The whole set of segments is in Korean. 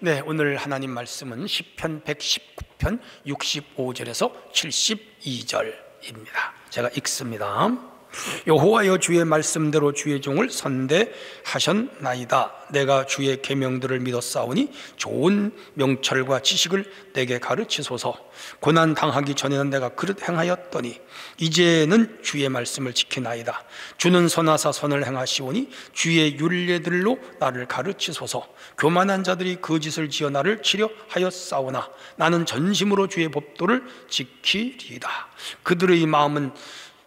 네, 오늘 하나님 말씀은 시편 119편 65절에서 72절입니다. 제가 읽습니다. 여호와여, 주의 말씀대로 주의 종을 선대하셨나이다. 내가 주의 계명들을 믿었사오니 좋은 명철과 지식을 내게 가르치소서. 고난 당하기 전에는 내가 그릇 행하였더니 이제는 주의 말씀을 지키나이다. 주는 선하사 선을 행하시오니 주의 율례들로 나를 가르치소서. 교만한 자들이 거짓을 지어 나를 치려 하였사오나 나는 전심으로 주의 법도를 지키리이다. 그들의 마음은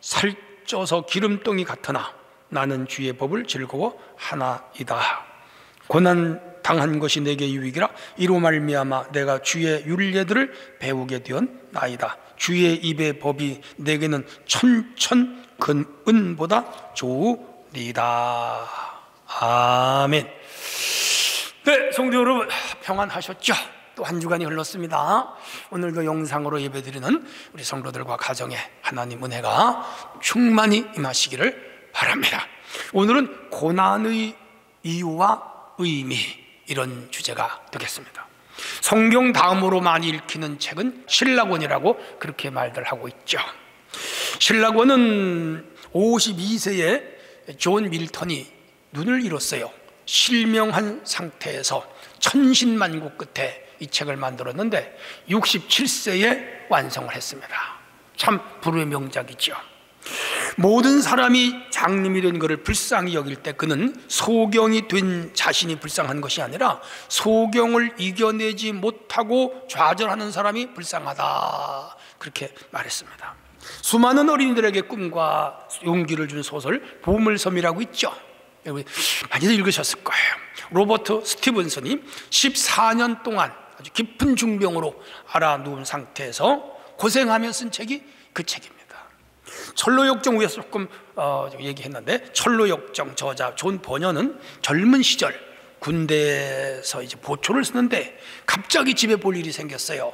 살쪄서 기름덩이 같으나 나는 주의 법을 즐거워하나이다. 고난 당한 것이 내게 유익이라. 이로 말미암아 내가 주의 율례들을 배우게 되었나이다. 주의 입의 법이 내게는 천천 은보다 좋으리이다. 아멘. 네, 성도 여러분, 평안하셨죠? 또 한 주간이 흘렀습니다. 오늘도 영상으로 예배드리는 우리 성도들과 가정에 하나님 은혜가 충만히 임하시기를 바랍니다. 오늘은 고난의 이유와 의미, 이런 주제가 되겠습니다. 성경 다음으로 많이 읽히는 책은 신라권이라고 그렇게 말들 하고 있죠. 신라권은 52세에 존 밀턴이 눈을 잃었어요. 실명한 상태에서 천신만고 끝에 이 책을 만들었는데 67세에 완성을 했습니다. 참 불후의 명작이죠. 모든 사람이 장님이 된 것을 불쌍히 여길 때 그는 소경이 된 자신이 불쌍한 것이 아니라 소경을 이겨내지 못하고 좌절하는 사람이 불쌍하다, 그렇게 말했습니다. 수많은 어린이들에게 꿈과 용기를 준 소설 보물섬이라고 있죠. 많이들 읽으셨을 거예요. 로버트 스티븐슨이 14년 동안 아주 깊은 중병으로 알아누운 상태에서 고생하며 쓴 책이 그 책입니다. 철로역정, 위에서 조금 얘기했는데, 철로역정 저자 존 버녀는 젊은 시절 군대에서 이제 보초를 쓰는데 갑자기 집에 볼 일이 생겼어요.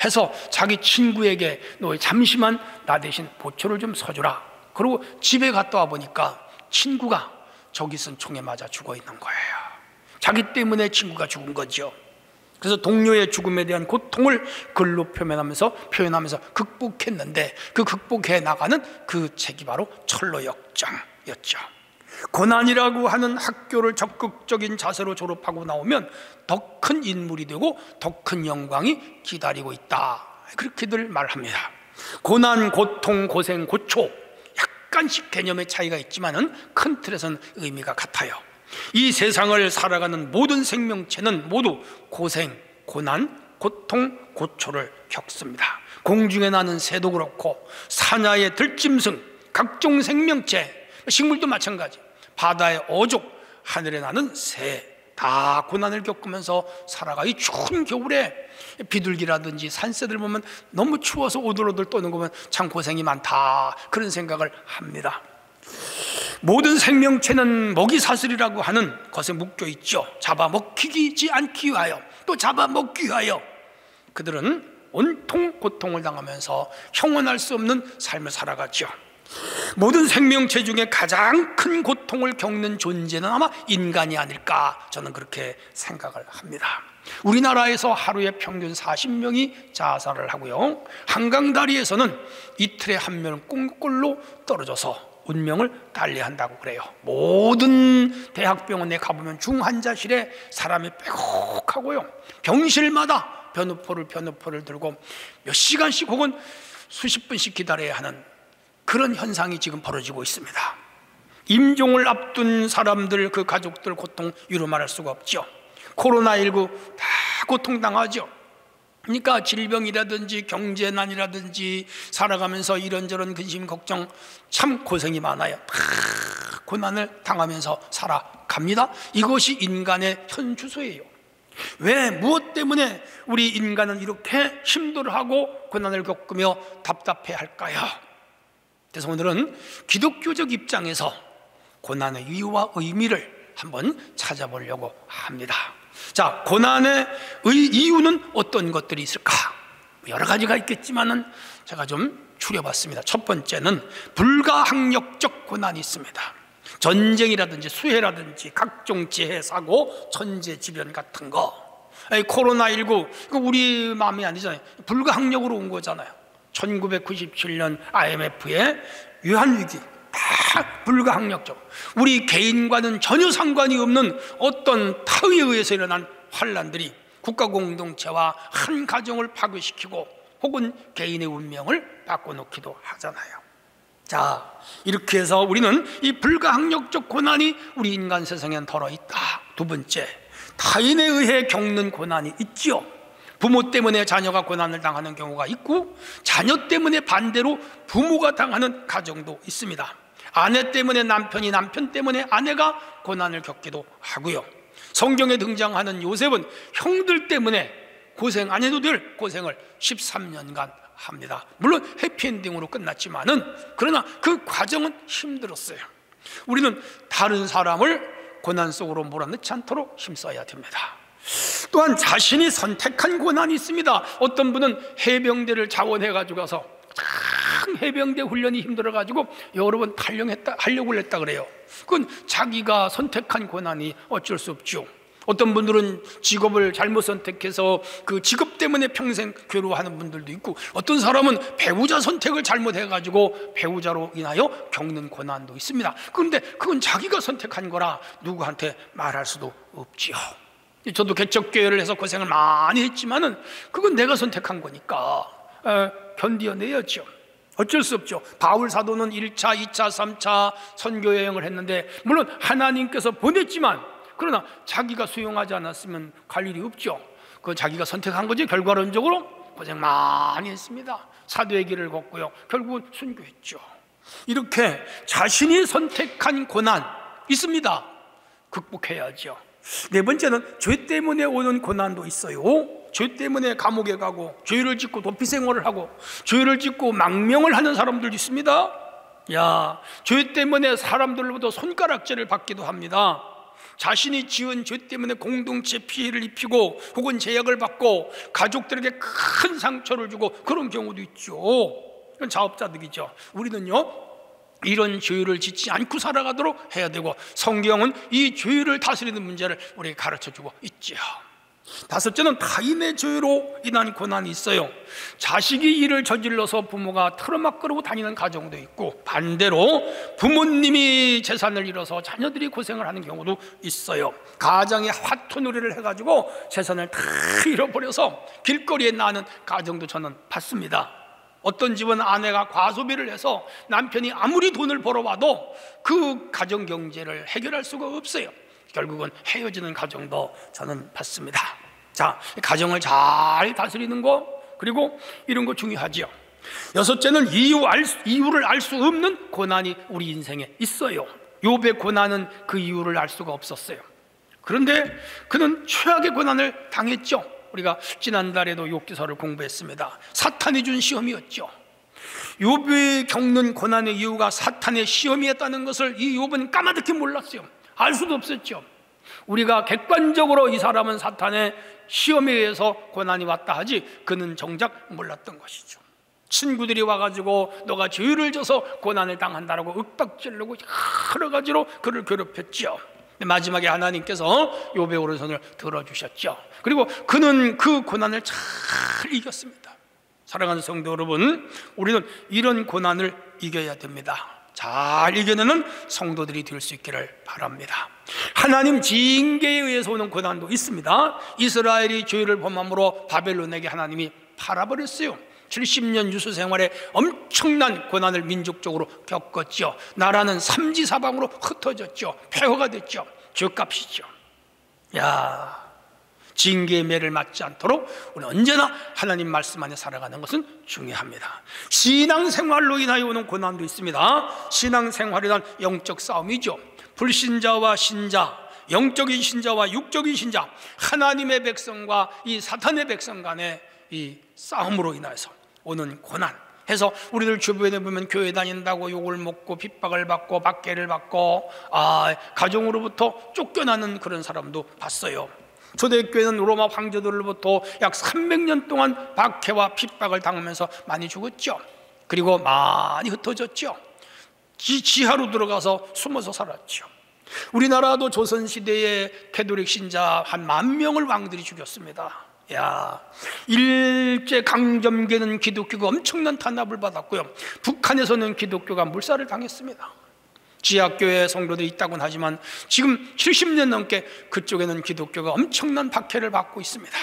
해서 자기 친구에게 너 잠시만 나 대신 보초를 좀 서주라. 그리고 집에 갔다 와 보니까 친구가 저기 쓴 총에 맞아 죽어 있는 거예요. 자기 때문에 친구가 죽은 거죠. 그래서 동료의 죽음에 대한 고통을 글로 표현하면서 극복했는데, 그 극복해 나가는 그 책이 바로 철로역정이었죠. 고난이라고 하는 학교를 적극적인 자세로 졸업하고 나오면 더 큰 인물이 되고 더 큰 영광이 기다리고 있다, 그렇게들 말합니다. 고난, 고통, 고생, 고초, 약간씩 개념의 차이가 있지만은 큰 틀에서는 의미가 같아요. 이 세상을 살아가는 모든 생명체는 모두 고생, 고난, 고통, 고초를 겪습니다. 공중에 나는 새도 그렇고 사냐의 들짐승, 각종 생명체, 식물도 마찬가지, 바다의 어족, 하늘에 나는 새, 다 고난을 겪으면서 살아가. 이 추운 겨울에 비둘기라든지 산새들 보면 너무 추워서 오들오들 떠는 거 보면 참 고생이 많다, 그런 생각을 합니다. 모든 생명체는 먹이사슬이라고 하는 것에 묶여 있죠. 잡아먹히지 않기 위하여, 또 잡아먹기 위하여 그들은 온통 고통을 당하면서 형언할 수 없는 삶을 살아가죠. 모든 생명체 중에 가장 큰 고통을 겪는 존재는 아마 인간이 아닐까, 저는 그렇게 생각을 합니다. 우리나라에서 하루에 평균 40명이 자살을 하고요, 한강다리에서는 이틀에 한 명은 꽁골로 떨어져서 운명을 달리한다고 그래요. 모든 대학병원에 가보면 중환자실에 사람이 빼곡하고요, 병실마다 변호포를 들고 몇 시간씩 혹은 수십 분씩 기다려야 하는 그런 현상이 지금 벌어지고 있습니다. 임종을 앞둔 사람들, 그 가족들 고통 이루 말할 수가 없죠. 코로나19 다 고통당하죠. 그러니까 질병이라든지 경제난이라든지 살아가면서 이런저런 근심 걱정, 참 고생이 많아요. 다 고난을 당하면서 살아갑니다. 이것이 인간의 현 주소예요. 왜, 무엇 때문에 우리 인간은 이렇게 힘들어 하고 고난을 겪으며 답답해 할까요? 그래서 오늘은 기독교적 입장에서 고난의 이유와 의미를 한번 찾아보려고 합니다. 자, 고난의 이유는 어떤 것들이 있을까? 여러 가지가 있겠지만은 제가 좀 추려봤습니다. 첫 번째는 불가항력적 고난이 있습니다. 전쟁이라든지 수해라든지 각종 재해, 사고, 천재지변 같은 거, 코로나19 우리 마음이 아니잖아요. 불가항력으로 온 거잖아요. 1997년 IMF의 유한위기, 다 불가항력적, 우리 개인과는 전혀 상관이 없는 어떤 타의에 의해서 일어난 환란들이 국가 공동체와 한 가정을 파괴시키고 혹은 개인의 운명을 바꿔놓기도 하잖아요. 자, 이렇게 해서 우리는 이 불가항력적 고난이 우리 인간 세상엔 덜어있다. 두 번째, 타인에 의해 겪는 고난이 있지요. 부모 때문에 자녀가 고난을 당하는 경우가 있고, 자녀 때문에 반대로 부모가 당하는 가정도 있습니다. 아내 때문에 남편이, 남편 때문에 아내가 고난을 겪기도 하고요. 성경에 등장하는 요셉은 형들 때문에 고생 안 해도 될 고생을 13년간 합니다. 물론 해피엔딩으로 끝났지만은, 그러나 그 과정은 힘들었어요. 우리는 다른 사람을 고난 속으로 몰아넣지 않도록 힘써야 됩니다. 또한 자신이 선택한 고난이 있습니다. 어떤 분은 해병대를 자원해 가지고 가서 참 해병대 훈련이 힘들어 가지고 여러 번 하려고 했다 그래요. 그건 자기가 선택한 고난이 어쩔 수 없죠. 어떤 분들은 직업을 잘못 선택해서 그 직업 때문에 평생 괴로워하는 분들도 있고, 어떤 사람은 배우자 선택을 잘못해가지고 배우자로 인하여 겪는 고난도 있습니다. 그런데 그건 자기가 선택한 거라 누구한테 말할 수도 없지요. 저도 개척교회를 해서 고생을 많이 했지만은 그건 내가 선택한 거니까 견뎌내야죠. 어쩔 수 없죠. 바울 사도는 1차, 2차, 3차 선교 여행을 했는데, 물론 하나님께서 보냈지만, 그러나 자기가 수용하지 않았으면 갈 일이 없죠. 그건 자기가 선택한 거지. 결과론적으로 고생 많이 했습니다. 사도의 길을 걷고요, 결국은 순교했죠. 이렇게 자신이 선택한 고난 있습니다. 극복해야죠. 네 번째는 죄 때문에 오는 고난도 있어요. 죄 때문에 감옥에 가고, 죄를 짓고 도피 생활을 하고, 죄를 짓고 망명을 하는 사람들도 있습니다. 죄 때문에 사람들로부터 손가락질을 받기도 합니다. 자신이 지은 죄 때문에 공동체 피해를 입히고 혹은 제약을 받고 가족들에게 큰 상처를 주고, 그런 경우도 있죠. 이건 자업자득이죠. 우리는요, 이런 죄를 짓지 않고 살아가도록 해야 되고, 성경은 이 죄를 다스리는 문제를 우리에게 가르쳐주고 있죠. 다섯째는 타인의 죄로 인한 고난이 있어요. 자식이 일을 저질러서 부모가 틀어막으로 다니는 가정도 있고, 반대로 부모님이 재산을 잃어서 자녀들이 고생을 하는 경우도 있어요. 가정에 화투놀이를 해가지고 재산을 다 잃어버려서 길거리에 나는 가정도 저는 봤습니다. 어떤 집은 아내가 과소비를 해서 남편이 아무리 돈을 벌어와도 그 가정 경제를 해결할 수가 없어요. 결국은 헤어지는 가정도 저는 봤습니다. 자, 가정을 잘 다스리는 거, 그리고 이런 거 중요하죠. 여섯째는 이유를 알 수 없는 고난이 우리 인생에 있어요. 욥의 고난은 그 이유를 알 수가 없었어요. 그런데 그는 최악의 고난을 당했죠. 우리가 지난달에도 욥기서를 공부했습니다. 사탄이 준 시험이었죠. 욥이 겪는 고난의 이유가 사탄의 시험이었다는 것을 이 욥은 까마득히 몰랐어요. 알 수도 없었죠. 우리가 객관적으로 이 사람은 사탄의 시험에 의해서 고난이 왔다 하지, 그는 정작 몰랐던 것이죠. 친구들이 와가지고 너가 죄를 져서 고난을 당한다라고 윽박지르고 여러 가지로 그를 괴롭혔죠. 마지막에 하나님께서 욥의 오른손을 들어주셨죠. 그리고 그는 그 고난을 잘 이겼습니다. 사랑하는 성도 여러분, 우리는 이런 고난을 이겨야 됩니다. 잘 이겨내는 성도들이 될 수 있기를 바랍니다. 하나님 징계에 의해서 오는 고난도 있습니다. 이스라엘이 죄를 범함으로 바벨론에게 하나님이 팔아버렸어요. 70년 유수 생활에 엄청난 고난을 민족적으로 겪었죠. 나라는 삼지사방으로 흩어졌죠. 폐허가 됐죠. 죄값이죠. 징계의 매를 맞지 않도록 우리는 언제나 하나님 말씀 안에 살아가는 것은 중요합니다. 신앙생활로 인하여 오는 고난도 있습니다. 신앙생활이란 영적 싸움이죠. 불신자와 신자, 영적인 신자와 육적인 신자, 하나님의 백성과 이 사탄의 백성 간의 이 싸움으로 인해서 오는 고난 해서, 우리들 주변에 보면 교회 다닌다고 욕을 먹고 핍박을 받고 박해를 받고 가정으로부터 쫓겨나는 그런 사람도 봤어요. 초대교회는 로마 황제들로부터 약 300년 동안 박해와 핍박을 당하면서 많이 죽었죠. 그리고 많이 흩어졌죠. 지하로 들어가서 숨어서 살았죠. 우리나라도 조선시대에 캐톨릭 신자 한 10,000명을 왕들이 죽였습니다. 야, 일제강점기에는 기독교가 엄청난 탄압을 받았고요, 북한에서는 기독교가 물살을 당했습니다. 지하교회 성도들이 있다고는 하지만 지금 70년 넘게 그쪽에는 기독교가 엄청난 박해를 받고 있습니다.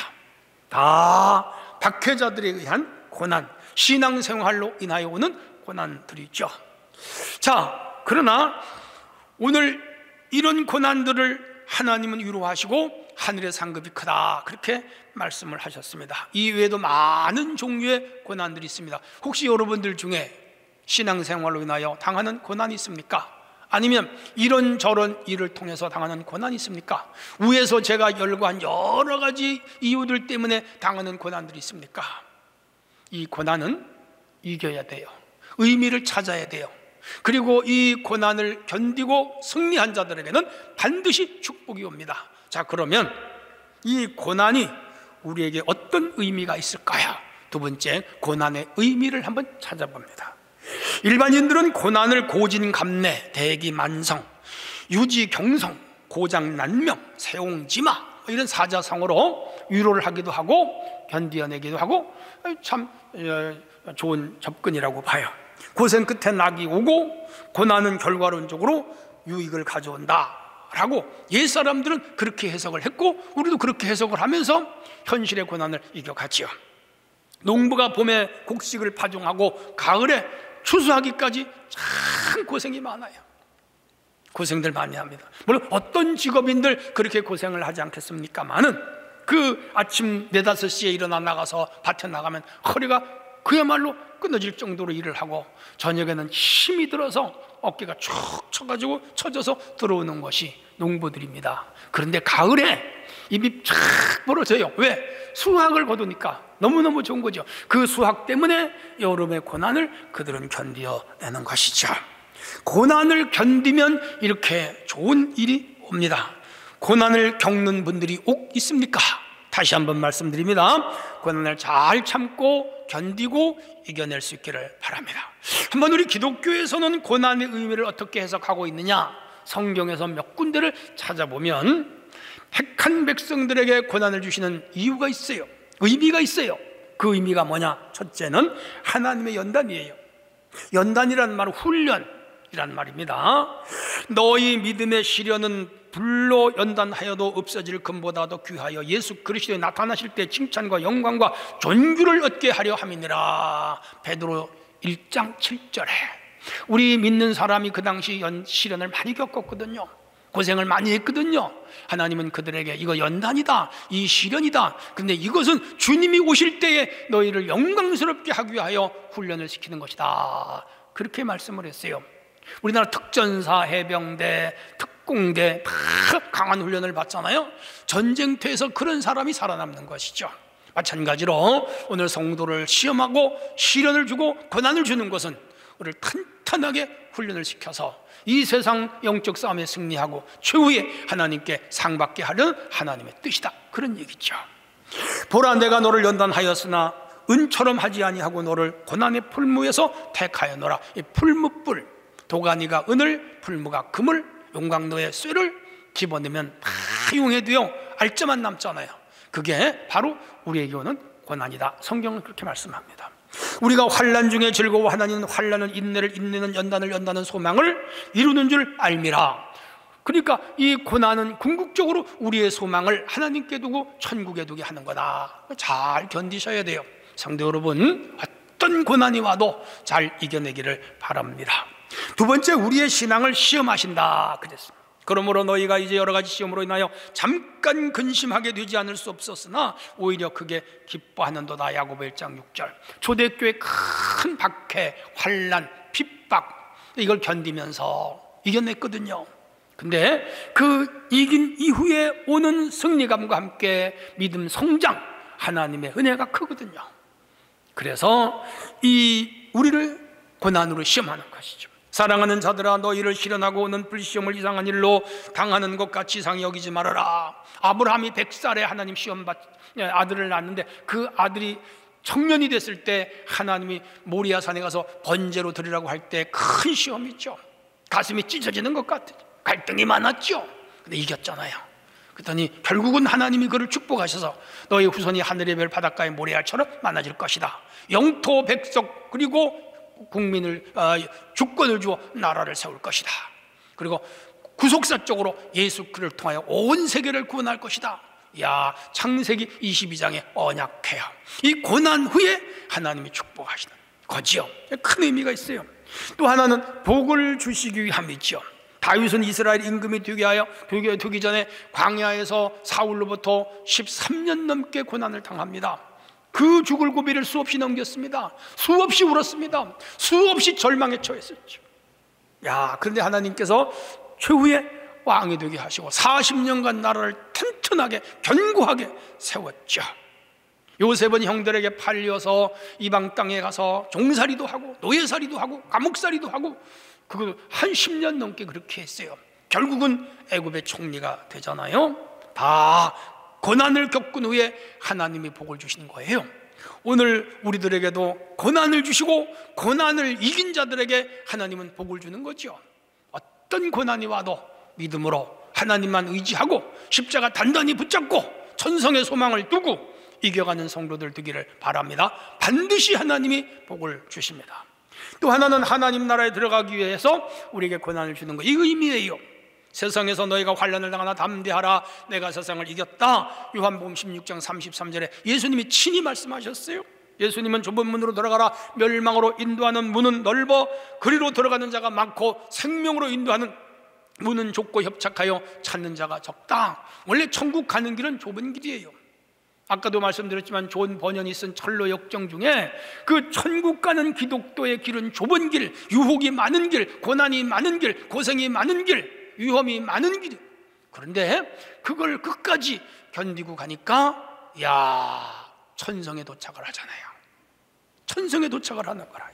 다 박해자들에 의한 고난, 신앙생활로 인하여 오는 고난들이죠. 자, 그러나 오늘 이런 고난들을 하나님은 위로하시고 하늘의 상급이 크다, 그렇게 말씀을 하셨습니다. 이 외에도 많은 종류의 고난들이 있습니다. 혹시 여러분들 중에 신앙생활로 인하여 당하는 고난이 있습니까? 아니면 이런저런 일을 통해서 당하는 고난이 있습니까? 위에서 제가 열거한 여러 가지 이유들 때문에 당하는 고난들이 있습니까? 이 고난은 이겨야 돼요. 의미를 찾아야 돼요. 그리고 이 고난을 견디고 승리한 자들에게는 반드시 축복이 옵니다. 자, 그러면 이 고난이 우리에게 어떤 의미가 있을까요? 두 번째, 고난의 의미를 한번 찾아봅니다. 일반인들은 고난을 고진감래, 대기만성, 유지경성, 고장난명, 세옹지마 이런 사자성어로 위로를 하기도 하고 견디어내기도 하고 참 좋은 접근이라고 봐요. 고생 끝에 낙이 오고 고난은 결과론적으로 유익을 가져온다 라고 옛사람들은 그렇게 해석을 했고 우리도 그렇게 해석을 하면서 현실의 고난을 이겨갔지요. 농부가 봄에 곡식을 파종하고 가을에 추수하기까지 참 고생이 많아요. 고생들 많이 합니다. 물론 어떤 직업인들 그렇게 고생을 하지 않겠습니까마는 그 아침 4, 5시에 일어나 나가서 밭에 나가면 허리가 그야말로 끊어질 정도로 일을 하고 저녁에는 힘이 들어서 어깨가 쭉 쳐가지고 쳐져서 들어오는 것이 농부들입니다. 그런데 가을에 입이 쫙 벌어져요. 왜? 수확을 거두니까 너무너무 좋은 거죠. 그 수확 때문에 여름의 고난을 그들은 견디어내는 것이죠. 고난을 견디면 이렇게 좋은 일이 옵니다. 고난을 겪는 분들이 꼭 있습니까? 다시 한번 말씀드립니다. 고난을 잘 참고 견디고 이겨낼 수 있기를 바랍니다. 한번 우리 기독교에서는 고난의 의미를 어떻게 해석하고 있느냐, 성경에서 몇 군데를 찾아보면 택한 백성들에게 고난을 주시는 이유가 있어요. 의미가 있어요. 그 의미가 뭐냐? 첫째는 하나님의 연단이에요. 연단이란 말은 훈련이란 말입니다. 너희 믿음의 시련은 불로 연단하여도 없어질 금보다도 귀하여 예수 그리스도에 나타나실 때 칭찬과 영광과 존귀를 얻게 하려 함이니라. 베드로 1장 7절에 우리 믿는 사람이 그 당시 시련을 많이 겪었거든요. 고생을 많이 했거든요. 하나님은 그들에게 이거 연단이다, 이 시련이다, 근데 이것은 주님이 오실 때에 너희를 영광스럽게 하기 위하여 훈련을 시키는 것이다, 그렇게 말씀을 했어요. 우리나라 특전사, 해병대, 특공대 다 강한 훈련을 받잖아요. 전쟁터에서 그런 사람이 살아남는 것이죠. 마찬가지로 오늘 성도를 시험하고 시련을 주고 고난을 주는 것은 우리를 탄탄하게 훈련을 시켜서 이 세상 영적 싸움에 승리하고 최후의 하나님께 상받게 하려는 하나님의 뜻이다, 그런 얘기죠. 보라, 내가 너를 연단하였으나 은처럼 하지 아니하고 너를 고난의 풀무에서 택하였노라. 이 풀무뿔, 도가니가 은을, 풀무가 금을, 용광로의 쇠를 집어넣으면 다 이용해도요 알짜만 남잖아요. 그게 바로 우리에게 오는 고난이다. 성경은 그렇게 말씀합니다. 우리가 환난 중에 즐거워하나니 환난은 인내를, 인내는 연단을, 연단은 소망을 이루는 줄 알미라. 그러니까 이 고난은 궁극적으로 우리의 소망을 하나님께 두고 천국에 두게 하는 거다. 잘 견디셔야 돼요. 성도 여러분, 어떤 고난이 와도 잘 이겨내기를 바랍니다. 두 번째, 우리의 신앙을 시험하신다 그랬습니다. 그러므로 너희가 이제 여러 가지 시험으로 인하여 잠깐 근심하게 되지 않을 수 없었으나 오히려 크게 기뻐하는도다. 야고보 1장 6절. 초대교회 큰 박해, 환난, 핍박, 이걸 견디면서 이겨냈거든요. 근데 그 이긴 이후에 오는 승리감과 함께 믿음 성장, 하나님의 은혜가 크거든요. 그래서 우리를 고난으로 시험하는 것이죠. 사랑하는 자들아, 너희를 시련하고 오는 불시험을 이상한 일로 당하는 것 같이 이상히 여기지 말아라. 아브라함이 100살에 하나님 아들을 낳았는데 그 아들이 청년이 됐을 때 하나님이 모리아산에 가서 번제로 드리라고 할 때 큰 시험이 있죠. 가슴이 찢어지는 것 같아요. 갈등이 많았죠. 근데 이겼잖아요. 그랬더니 결국은 하나님이 그를 축복하셔서 너의 후손이 하늘의 별 바닷가의 모래알처럼 많아질 것이다. 영토 백석 그리고 국민을 주권을 주어 나라를 세울 것이다. 그리고 구속사적으로 예수 그를 통하여 온 세계를 구원할 것이다. 야, 창세기 22장의 언약해요. 이 고난 후에 하나님이 축복하시는 거지요. 큰 의미가 있어요. 또 하나는 복을 주시기 위함이죠. 다윗은 이스라엘 임금이 되기 전에 광야에서 사울로부터 13년 넘게 고난을 당합니다. 그 죽을 고비를 수없이 넘겼습니다. 수없이 울었습니다. 수없이 절망에 처했었죠. 야, 그런데 하나님께서 최후의 왕이 되게 하시고 40년간 나라를 튼튼하게 견고하게 세웠죠. 요셉은 형들에게 팔려서 이방 땅에 가서 종살이도 하고 노예살이도 하고 감옥살이도 하고 그거 한 10년 넘게 그렇게 했어요. 결국은 애굽의 총리가 되잖아요. 다 고난을 겪은 후에 하나님이 복을 주시는 거예요. 오늘 우리들에게도 고난을 주시고 고난을 이긴 자들에게 하나님은 복을 주는 거죠. 어떤 고난이 와도 믿음으로 하나님만 의지하고 십자가 단단히 붙잡고 천성의 소망을 두고 이겨가는 성도들 되기를 바랍니다. 반드시 하나님이 복을 주십니다. 또 하나는 하나님 나라에 들어가기 위해서 우리에게 고난을 주는 것, 이 의미예요. 세상에서 너희가 환난을 당하나 담대하라, 내가 세상을 이겼다. 요한복음 16장 33절에 예수님이 친히 말씀하셨어요. 예수님은 좁은 문으로 들어가라, 멸망으로 인도하는 문은 넓어 그리로 들어가는 자가 많고 생명으로 인도하는 문은 좁고 협착하여 찾는 자가 적다. 원래 천국 가는 길은 좁은 길이에요. 아까도 말씀드렸지만 존 버년이 쓴 철로 역정 중에 그 천국 가는 기독교의 길은 좁은 길, 유혹이 많은 길, 고난이 많은 길, 고생이 많은 길, 위험이 많은 길. 그런데 그걸 끝까지 견디고 가니까 야, 천성에 도착을 하잖아요. 천성에 도착을 하는 거라.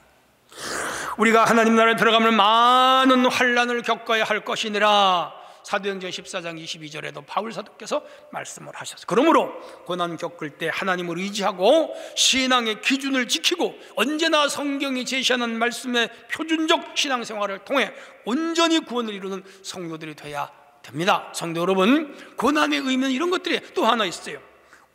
우리가 하나님 나라에 들어가면 많은 환난을 겪어야 할 것이니라. 사도행전 14장 22절에도 바울 사도께서 말씀을 하셨어요. 그러므로 고난 겪을 때 하나님을 의지하고 신앙의 기준을 지키고 언제나 성경이 제시하는 말씀의 표준적 신앙생활을 통해 온전히 구원을 이루는 성도들이 돼야 됩니다. 성도 여러분, 고난의 의미는 이런 것들이 또 하나 있어요.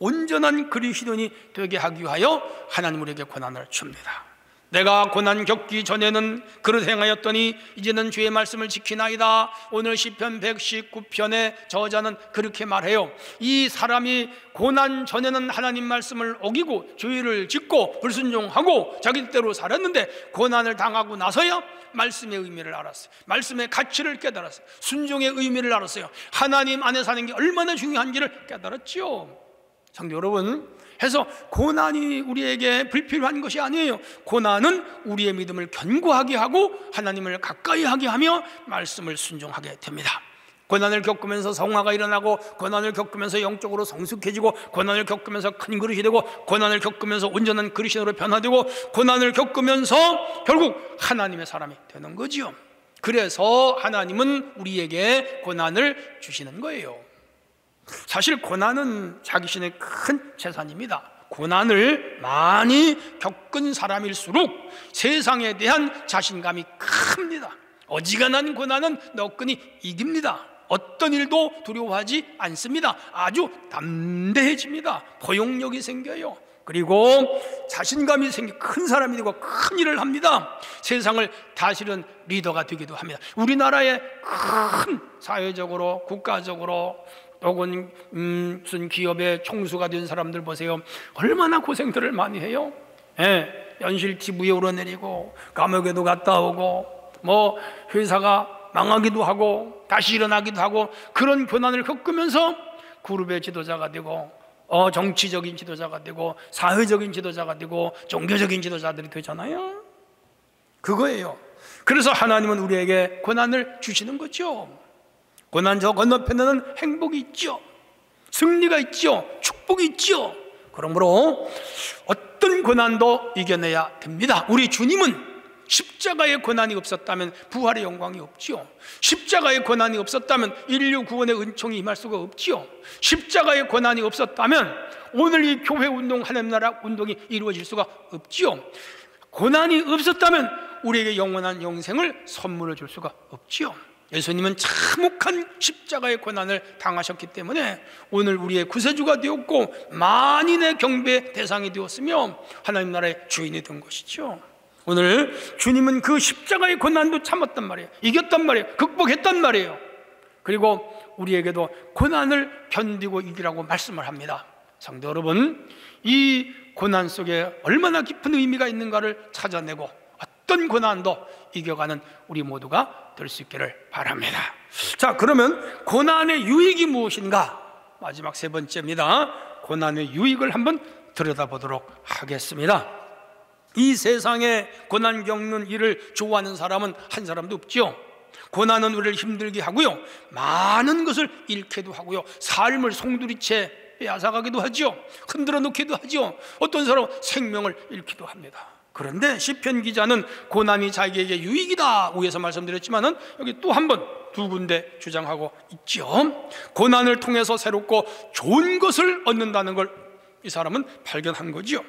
온전한 그리스도인이 되게 하기 위하여 하나님 우리에게 고난을 줍니다. 내가 고난 겪기 전에는 그릇 행하였더니 이제는 주의 말씀을 지키나이다. 오늘 시편 119편의 저자는 그렇게 말해요. 이 사람이 고난 전에는 하나님 말씀을 어기고 주의를 짓고 불순종하고 자기 뜻대로 살았는데 고난을 당하고 나서야 말씀의 의미를 알았어요. 말씀의 가치를 깨달았어요. 순종의 의미를 알았어요. 하나님 안에 사는 게 얼마나 중요한지를 깨달았죠. 성도 여러분, 해서 고난이 우리에게 불필요한 것이 아니에요. 고난은 우리의 믿음을 견고하게 하고 하나님을 가까이 하게 하며 말씀을 순종하게 됩니다. 고난을 겪으면서 성화가 일어나고 고난을 겪으면서 영적으로 성숙해지고 고난을 겪으면서 큰 그릇이 되고 고난을 겪으면서 온전한 그리스도로 변화되고 고난을 겪으면서 결국 하나님의 사람이 되는 거지요. 그래서 하나님은 우리에게 고난을 주시는 거예요. 사실 고난은 자기신의 큰 재산입니다. 고난을 많이 겪은 사람일수록 세상에 대한 자신감이 큽니다. 어지간한 고난은 너끈히 이깁니다. 어떤 일도 두려워하지 않습니다. 아주 담대해집니다. 포용력이 생겨요. 그리고 자신감이 생겨 큰 사람이 되고 큰 일을 합니다. 세상을 다스리는 리더가 되기도 합니다. 우리나라의 큰 사회적으로 국가적으로 혹은 무슨 기업의 총수가 된 사람들 보세요. 얼마나 고생들을 많이 해요. 연실 TV에 오르내리고 감옥에도 갔다 오고 뭐 회사가 망하기도 하고 다시 일어나기도 하고 그런 고난을 겪으면서 그룹의 지도자가 되고 정치적인 지도자가 되고 사회적인 지도자가 되고 종교적인 지도자들이 되잖아요. 그거예요. 그래서 하나님은 우리에게 고난을 주시는 거죠. 고난 저 건너편에는 행복이 있죠. 승리가 있죠. 축복이 있죠. 그러므로 어떤 고난도 이겨내야 됩니다. 우리 주님은 십자가의 고난이 없었다면 부활의 영광이 없지요. 십자가의 고난이 없었다면 인류 구원의 은총이 임할 수가 없지요. 십자가의 고난이 없었다면 오늘 이 교회 운동, 하나님 나라 운동이 이루어질 수가 없지요. 고난이 없었다면 우리에게 영원한 영생을 선물해 줄 수가 없지요. 예수님은 참혹한 십자가의 고난을 당하셨기 때문에 오늘 우리의 구세주가 되었고 만인의 경배의 대상이 되었으며 하나님 나라의 주인이 된 것이죠. 오늘 주님은 그 십자가의 고난도 참았단 말이에요. 이겼단 말이에요. 극복했단 말이에요. 그리고 우리에게도 고난을 견디고 이기라고 말씀을 합니다. 성도 여러분, 이 고난 속에 얼마나 깊은 의미가 있는가를 찾아내고 어떤 고난도 이겨가는 우리 모두가 될 수 있기를 바랍니다. 자, 그러면 고난의 유익이 무엇인가? 마지막 세 번째입니다. 고난의 유익을 한번 들여다보도록 하겠습니다. 이 세상에 고난 겪는 일을 좋아하는 사람은 한 사람도 없죠. 고난은 우리를 힘들게 하고요, 많은 것을 잃게도 하고요, 삶을 송두리째 빼앗아가기도 하죠. 흔들어 놓기도 하죠. 어떤 사람은 생명을 잃기도 합니다. 그런데 시편 기자는 고난이 자기에게 유익이다 위에서 말씀드렸지만은 여기 또 한 번 두 군데 주장하고 있죠. 고난을 통해서 새롭고 좋은 것을 얻는다는 걸 이 사람은 발견한 거죠.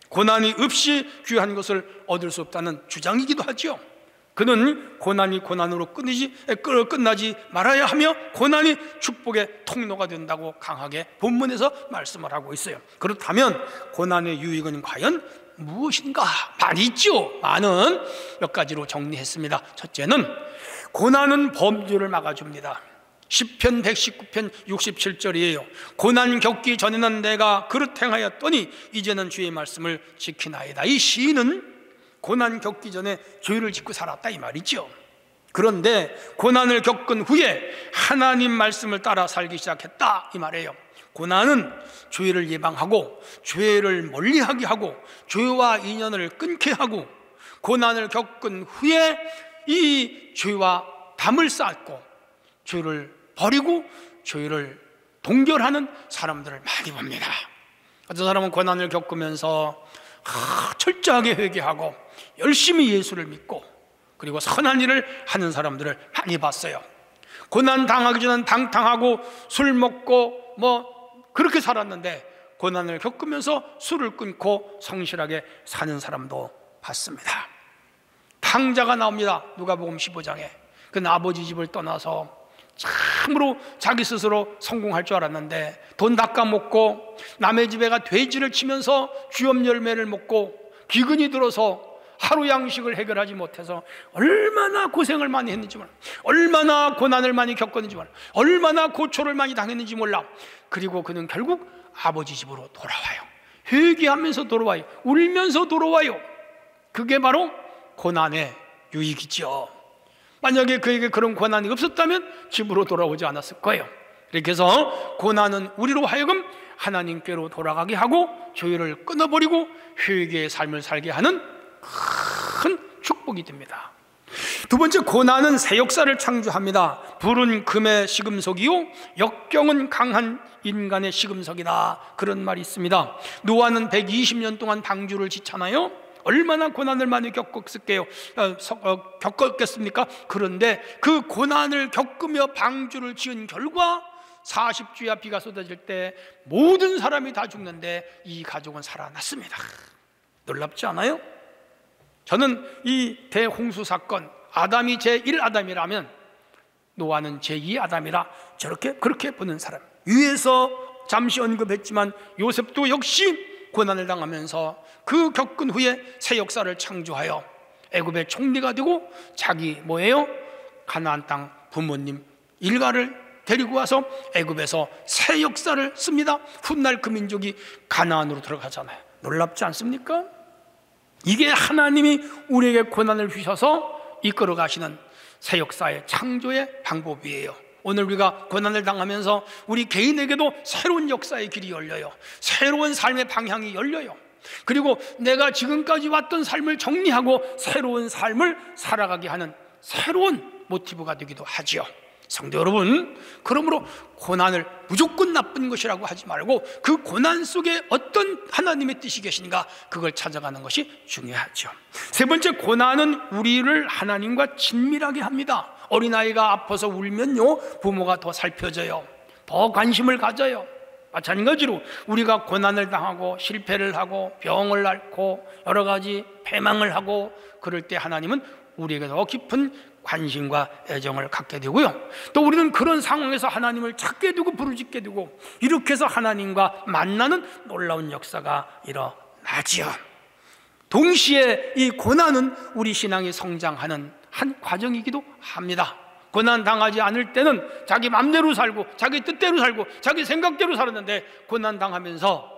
고난이 없이 귀한 것을 얻을 수 없다는 주장이기도 하죠. 그는 고난이 고난으로 끝나지 말아야 하며 고난이 축복의 통로가 된다고 강하게 본문에서 말씀을 하고 있어요. 그렇다면 고난의 유익은 과연 무엇인가? 많이 있죠. 많은 몇 가지로 정리했습니다. 첫째는 고난은 범죄를 막아줍니다. 시편 119편 67절이에요. 고난 겪기 전에는 내가 그릇 행하였더니 이제는 주의 말씀을 지키나이다. 이 시인은 고난 겪기 전에 죄를 짓고 살았다 이 말이죠. 그런데 고난을 겪은 후에 하나님 말씀을 따라 살기 시작했다 이 말이에요. 고난은 죄를 예방하고 죄를 멀리하게 하고 죄와 인연을 끊게 하고, 고난을 겪은 후에 이 죄와 담을 쌓고 죄를 버리고 죄를 동결하는 사람들을 많이 봅니다. 어떤 사람은 고난을 겪으면서 철저하게 회개하고 열심히 예수를 믿고 그리고 선한 일을 하는 사람들을 많이 봤어요. 고난 당하기 전엔 방탕하고 술 먹고 그렇게 살았는데 고난을 겪으면서 술을 끊고 성실하게 사는 사람도 봤습니다. 탕자가 나옵니다. 누가복음 15장에. 그는 아버지 집을 떠나서 참으로 자기 스스로 성공할 줄 알았는데 돈 닦아먹고 남의 집에 가 돼지를 치면서 쥐염 열매를 먹고 기근이 들어서 하루 양식을 해결하지 못해서 얼마나 고생을 많이 했는지 몰라, 얼마나 고난을 많이 겪었는지 몰라, 얼마나 고초를 많이 당했는지 몰라. 그리고 그는 결국 아버지 집으로 돌아와요. 회개하면서 돌아와요. 울면서 돌아와요. 그게 바로 고난의 유익이죠. 만약에 그에게 그런 고난이 없었다면 집으로 돌아오지 않았을 거예요. 이렇게 해서 고난은 우리로 하여금 하나님께로 돌아가게 하고 죄를 끊어버리고 회개의 삶을 살게 하는 큰 축복이 됩니다. 두 번째, 고난은 새 역사를 창조합니다. 불은 금의 시금석이요 역경은 강한 인간의 시금석이다, 그런 말이 있습니다. 노아는 120년 동안 방주를 짓잖아요. 얼마나 고난을 많이 겪었겠습니까? 그런데 그 고난을 겪으며 방주를 지은 결과 40주야 비가 쏟아질 때 모든 사람이 다 죽는데 이 가족은 살아났습니다. 놀랍지 않아요? 저는 이 대홍수 사건, 아담이 제1아담이라면 노아는 제2아담이라 그렇게 보는 사람. 위에서 잠시 언급했지만 요셉도 역시 고난을 당하면서 그 겪은 후에 새 역사를 창조하여 애굽의 총리가 되고 자기 가나안 땅 부모님 일가를 데리고 와서 애굽에서 새 역사를 씁니다. 훗날 그 민족이 가나안으로 들어가잖아요. 놀랍지 않습니까? 이게 하나님이 우리에게 고난을 주셔서 이끌어 가시는 새 역사의 창조의 방법이에요. 오늘 우리가 고난을 당하면서 우리 개인에게도 새로운 역사의 길이 열려요. 새로운 삶의 방향이 열려요. 그리고 내가 지금까지 왔던 삶을 정리하고 새로운 삶을 살아가게 하는 새로운 모티브가 되기도 하지요. 성도 여러분, 그러므로 고난을 무조건 나쁜 것이라고 하지 말고 그 고난 속에 어떤 하나님의 뜻이 계신가, 그걸 찾아가는 것이 중요하죠. 세 번째, 고난은 우리를 하나님과 친밀하게 합니다. 어린아이가 아파서 울면요, 부모가 더 살펴줘요. 더 관심을 가져요. 마찬가지로 우리가 고난을 당하고 실패를 하고 병을 앓고 여러 가지 패망을 하고 그럴 때 하나님은 우리에게 더 깊은 관심과 애정을 갖게 되고요, 또 우리는 그런 상황에서 하나님을 찾게 되고 부르짖게 되고, 이렇게 해서 하나님과 만나는 놀라운 역사가 일어나지요. 동시에 이 고난은 우리 신앙이 성장하는 한 과정이기도 합니다. 고난 당하지 않을 때는 자기 맘대로 살고 자기 뜻대로 살고 자기 생각대로 살았는데, 고난 당하면서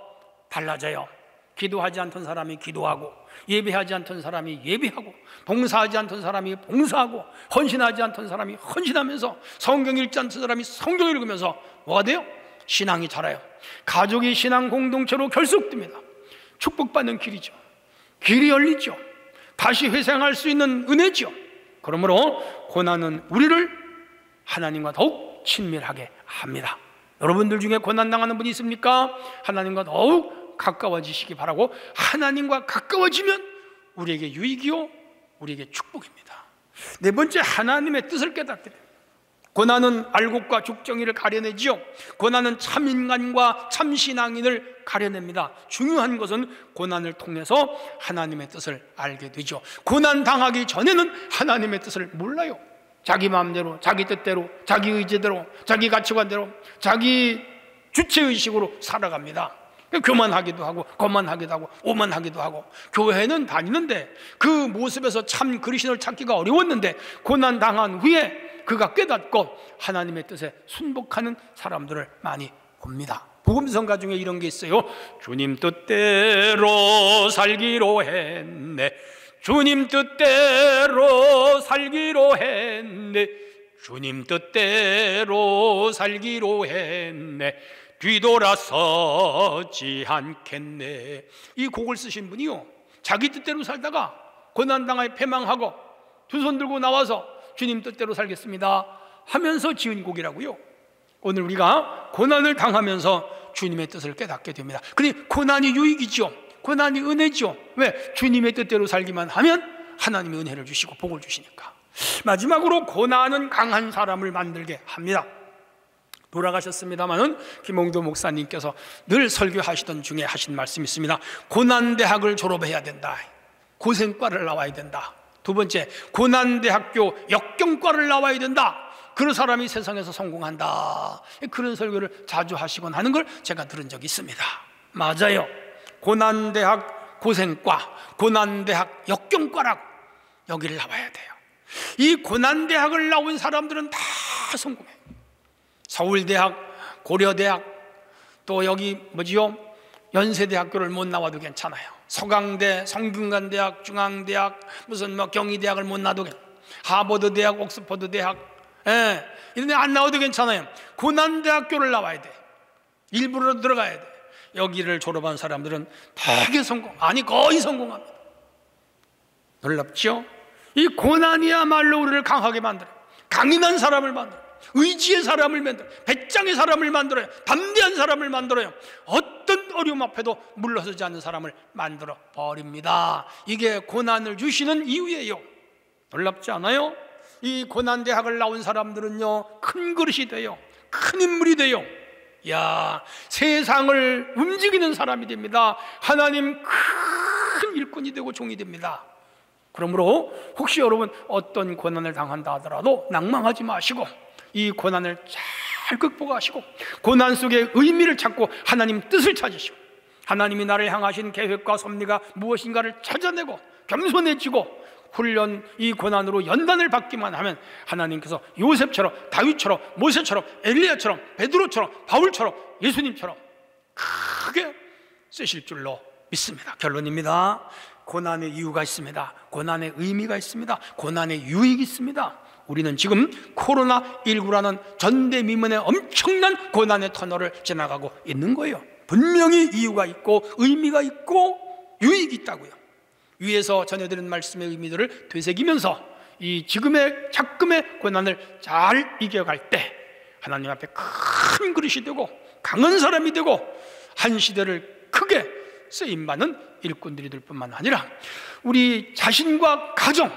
달라져요. 기도하지 않던 사람이 기도하고, 예배하지 않던 사람이 예배하고, 봉사하지 않던 사람이 봉사하고, 헌신하지 않던 사람이 헌신하면서, 성경 읽지 않던 사람이 성경 읽으면서 뭐가 돼요? 신앙이 자라요. 가족이 신앙 공동체로 결속됩니다. 축복받는 길이죠. 길이 열리죠. 다시 회생할 수 있는 은혜죠. 그러므로 고난은 우리를 하나님과 더욱 친밀하게 합니다. 여러분들 중에 고난 당하는 분이 있습니까? 하나님과 더욱 가까워지시기 바라고, 하나님과 가까워지면 우리에게 유익이요 우리에게 축복입니다. 네 번째, 하나님의 뜻을 깨닫게 됩니다. 고난은 알곡과 죽정이를 가려내지요. 고난은 참인간과 참신앙인을 가려냅니다. 중요한 것은 고난을 통해서 하나님의 뜻을 알게 되죠. 고난 당하기 전에는 하나님의 뜻을 몰라요. 자기 마음대로, 자기 뜻대로, 자기 의지대로, 자기 가치관대로, 자기 주체의식으로 살아갑니다. 교만하기도 하고 거만하기도 하고 오만하기도 하고, 교회는 다니는데 그 모습에서 참 그리스도를 찾기가 어려웠는데, 고난 당한 후에 그가 깨닫고 하나님의 뜻에 순복하는 사람들을 많이 봅니다. 복음성가 중에 이런 게 있어요. 주님 뜻대로 살기로 했네, 주님 뜻대로 살기로 했네, 주님 뜻대로 살기로 했네, 뒤돌아서지 않겠네. 이 곡을 쓰신 분이요, 자기 뜻대로 살다가 고난당하에 패망하고 두 손 들고 나와서 주님 뜻대로 살겠습니다 하면서 지은 곡이라고요. 오늘 우리가 고난을 당하면서 주님의 뜻을 깨닫게 됩니다. 그러니 고난이 유익이죠. 고난이 은혜죠. 왜? 주님의 뜻대로 살기만 하면 하나님의 은혜를 주시고 복을 주시니까. 마지막으로, 고난은 강한 사람을 만들게 합니다. 돌아가셨습니다마는 김홍도 목사님께서 늘 설교하시던 중에 하신 말씀이 있습니다. 고난대학을 졸업해야 된다. 고생과를 나와야 된다. 두 번째, 고난대학교 역경과를 나와야 된다. 그런 사람이 세상에서 성공한다. 그런 설교를 자주 하시곤 하는 걸 제가 들은 적이 있습니다. 맞아요. 고난대학 고생과, 고난대학 역경과라고 여기를 나와야 돼요. 이 고난대학을 나온 사람들은 다 성공해요. 서울대학, 고려대학, 또 여기 뭐지요? 연세대학교를 못 나와도 괜찮아요. 서강대, 성균관대학, 중앙대학, 무슨 뭐 경희대학을 못 나와도, 하버드대학, 옥스퍼드대학, 이런 데 안 나와도 괜찮아요. 고난대학교를 나와야 돼. 일부러 들어가야 돼. 여기를 졸업한 사람들은 되게 성공, 아니 거의 성공합니다. 놀랍죠? 이 고난이야말로 우리를 강하게 만들어요. 강인한 사람을 만들어요. 의지의 사람을 만들어요. 배짱의 사람을 만들어요. 담대한 사람을 만들어요. 어떤 어려움 앞에도 물러서지 않는 사람을 만들어 버립니다. 이게 고난을 주시는 이유예요. 놀랍지 않아요? 이 고난대학을 나온 사람들은요, 큰 그릇이 돼요. 큰 인물이 돼요. 야, 세상을 움직이는 사람이 됩니다. 하나님 큰 일꾼이 되고 종이 됩니다. 그러므로 혹시 여러분 어떤 고난을 당한다 하더라도 낭망하지 마시고, 이 고난을 잘 극복하시고 고난 속에 의미를 찾고 하나님 뜻을 찾으시고, 하나님이 나를 향하신 계획과 섭리가 무엇인가를 찾아내고 겸손해지고 훈련, 이 고난으로 연단을 받기만 하면 하나님께서 요셉처럼, 다윗처럼, 모세처럼, 엘리야처럼, 베드로처럼, 바울처럼, 예수님처럼 크게 쓰실 줄로 믿습니다. 결론입니다. 고난의 이유가 있습니다. 고난의 의미가 있습니다. 고난의 유익이 있습니다. 우리는 지금 코로나19라는 전대미문의 엄청난 고난의 터널을 지나가고 있는 거예요. 분명히 이유가 있고 의미가 있고 유익이 있다고요. 위에서 전해드린 말씀의 의미들을 되새기면서 이 지금의 작금의 고난을 잘 이겨갈 때 하나님 앞에 큰 그릇이 되고 강한 사람이 되고 한 시대를 크게 쓰임받는 일꾼들이 될 뿐만 아니라 우리 자신과 가정,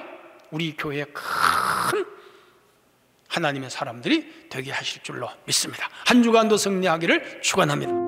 우리 교회의 큰 하나님의 사람들이 되게 하실 줄로 믿습니다. 한 주간도 승리하기를 축원합니다.